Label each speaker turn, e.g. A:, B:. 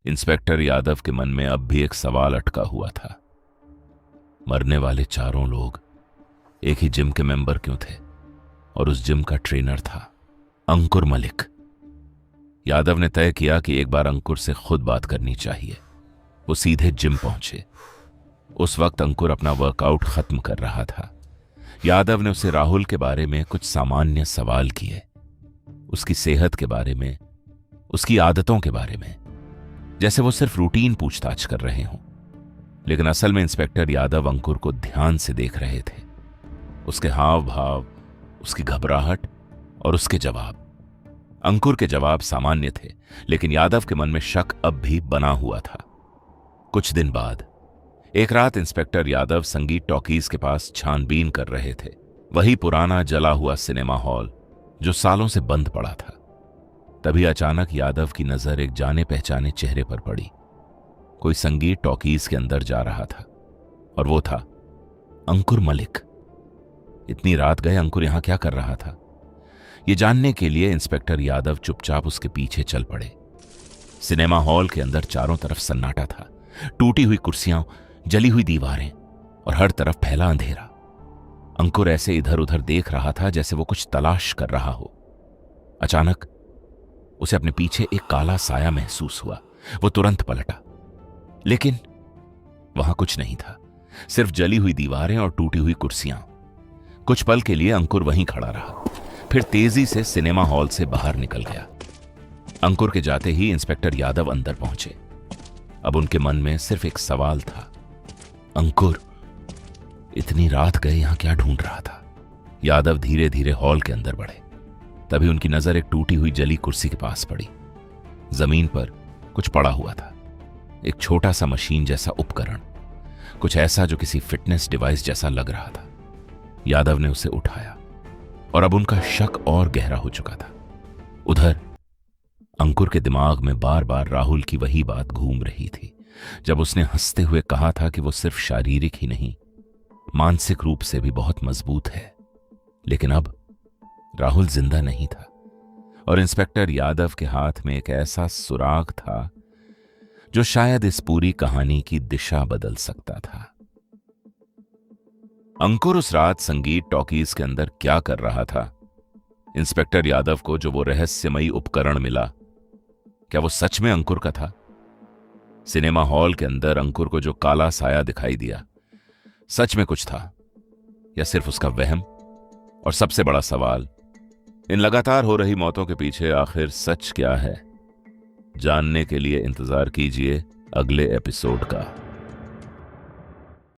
A: Inspector Yadav के मन में अब भी एक सवाल अटका हुआ था। मरने वाले चारों लोग एक ही जिम के मेंबर क्यों थे? और उस जिम का ट्रेनर था अंकुर मलिक। यादव ने तय किया कि एक बार अंकुर से खुद बात करनी चाहिए। वो सीधे जिम पहुंचे। उस वक्त अंकुर अपना वर्कआउट खत्म कर रहा था। यादव ने उसे राहुल के बारे में कुछ सामान्य सवाल किए, उसकी सेहत के बारे में, उसकी आदतों के बारे में, जैसे वो सिर्फ रूटीन पूछताछ कर रहे हों। लेकिन असल में इंस्पेक्टर यादव अंकुर को ध्यान से देख रहे थे। उसके हाव भाव, उसकी घबराहट और उसके जवाब। अंकुर के जवाब सामान्य थे, लेकिन यादव के मन में शक अब भी बना हुआ था। कुछ दिन बाद एक रात इंस्पेक्टर यादव संगीत टॉकीज के पास छानबीन कर रहे थे। वही पुराना जला हुआ सिनेमा हॉल जो सालों से बंद पड़ा था। तभी अचानक यादव की नजर एक जाने पहचाने चेहरे पर पड़ी। कोई संगीत टॉकीज के अंदर जा रहा था और वो था अंकुर मलिक। इतनी रात गए अंकुर यहां क्या कर रहा था? ये जानने के लिए इंस्पेक्टर यादव चुपचाप उसके पीछे चल पड़े। सिनेमा हॉल के अंदर चारों तरफ सन्नाटा था। टूटी हुई कुर्सियां, जली हुई दीवारें और हर तरफ फैला अंधेरा। अंकुर ऐसे इधर उधर देख रहा था जैसे वो कुछ तलाश कर रहा हो। अचानक उसे अपने पीछे एक काला साया महसूस हुआ। वो तुरंत पलटा, लेकिन वहां कुछ नहीं था, सिर्फ जली हुई दीवारें और टूटी हुई कुर्सियां। कुछ पल के लिए अंकुर वहीं खड़ा रहा, फिर तेजी से सिनेमा हॉल से बाहर निकल गया। अंकुर के जाते ही इंस्पेक्टर यादव अंदर पहुंचे। अब उनके मन में सिर्फ एक सवाल था, अंकुर इतनी रात गए यहां क्या ढूंढ रहा था? यादव धीरे धीरे हॉल के अंदर बढ़े। तभी उनकी नजर एक टूटी हुई जली कुर्सी के पास पड़ी। जमीन पर कुछ पड़ा हुआ था, एक छोटा सा मशीन जैसा उपकरण, कुछ ऐसा जो किसी फिटनेस डिवाइस जैसा लग रहा था। यादव ने उसे उठाया और अब उनका शक और गहरा हो चुका था। उधर अंकुर के दिमाग में बार बार राहुल की वही बात घूम रही थी, जब उसने हंसते हुए कहा था कि वो सिर्फ शारीरिक ही नहीं, मानसिक रूप से भी बहुत मजबूत है। लेकिन अब राहुल जिंदा नहीं था और इंस्पेक्टर यादव के हाथ में एक ऐसा सुराग था जो शायद इस पूरी कहानी की दिशा बदल सकता था। अंकुर उस रात संगीत टॉकीज के अंदर क्या कर रहा था? इंस्पेक्टर यादव को जो वो रहस्यमयी उपकरण मिला, क्या वो सच में अंकुर का था? सिनेमा हॉल के अंदर अंकुर को जो काला साया दिखाई दिया, सच में कुछ था या सिर्फ उसका वहम? और सबसे बड़ा सवाल, इन लगातार हो रही मौतों के पीछे आखिर सच क्या है? जानने के लिए इंतजार कीजिए अगले एपिसोड का।